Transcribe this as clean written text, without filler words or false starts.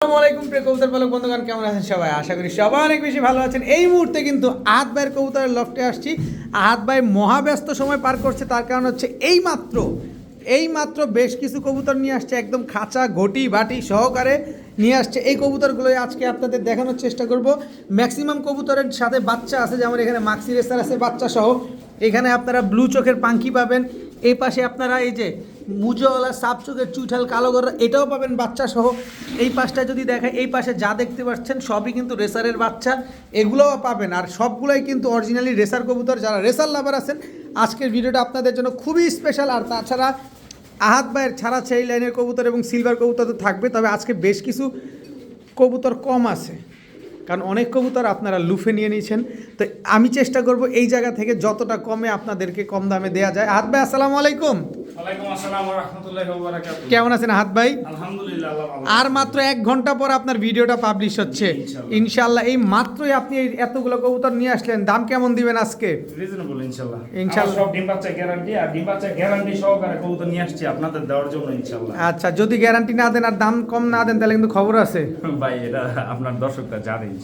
আসসালামু আলাইকুম প্রিয় কবুতর পালক বন্ধুগণ, কেমন আছেন সবাই? আশা করি সবাই অনেক বেশি ভালো আছেন। এই মুহূর্তে কিন্তু আহাদ ভাইয়ের কবুতরের লফটে আসছি। আহাদ ভাই মহাব্যস্ত সময় পার করছে, তার কারণ হচ্ছে এইমাত্র বেশ কিছু কবুতর নিয়ে আসছে, একদম খাঁচা ঘটি বাটি সহকারে নিয়ে আসছে। এই কবুতরগুলোই আজকে আপনাদের দেখানোর চেষ্টা করব। ম্যাক্সিমাম কবুতরের সাথে বাচ্চা আছে, যেমন এখানে মাক্সি রেসার আছে বাচ্চা সহ। এখানে আপনারা ব্লু চোখের পাঙ্কি পাবেন, এই পাশে আপনারা এই যে মুজোওয়ালা সাপ চোখের চুইঠাল কালো গড়া এটাও পাবেন বাচ্চা সহ। এই পাশটা যদি দেখেন, এই পাশে যা দেখতে পাচ্ছেন সবই কিন্তু রেসারের বাচ্চা, এগুলোও পাবেন। আর সবগুলোই কিন্তু অরিজিনালি রেসার কবুতর। যারা রেসার লাভার আছেন, আজকের ভিডিওটা আপনাদের জন্য খুবই স্পেশাল। আর তাছাড়া আহাদ ভাইয়ের ছাড়া সেই লাইনের কবুতর এবং সিলভার কবুতর তো থাকবে, তবে আজকে বেশ কিছু কবুতর কম আছে, কারণ অনেক কবুতর আপনারা লুফে নিয়ে নিয়েছেন। তো আমি চেষ্টা করব এই জায়গা থেকে যতটা কমে আপনাদেরকে কম দামে দেওয়া যায়। আহাদ ভাই আসসালামু আলাইকুম। ওয়ালাইকুম আসসালাম ওয়া রাহমাতুল্লাহি ওয়া বারাকাতুহু। কেমন আছেন আহাদ ভাই? আলহামদুলিল্লাহ আল্লাহ ভালো। আর মাত্র 1 ঘন্টা পর আপনার ভিডিওটা পাবলিশ হচ্ছে ইনশাআল্লাহ। এই মাত্রই আপনি এই এতগুলো কবুতর নিয়ে আসলেন, দাম কেমন দিবেন আজকে? রিজনেবল ইনশাআল্লাহ। ইনশাআল্লাহ। সব ডিম বাচ্চা গ্যারান্টি, আর ডিম বাচ্চা গ্যারান্টি সহকারে কবুতর নিয়ে আসছি আপনাদের দেওয়ার জন্য ইনশাআল্লাহ। আচ্ছা, যদি গ্যারান্টি না দেন আর দাম কম না দেন তাহলে কিন্তু খবর আছে ভাই এটা আপনার দর্শকরা জানে ইনশাআল্লাহ।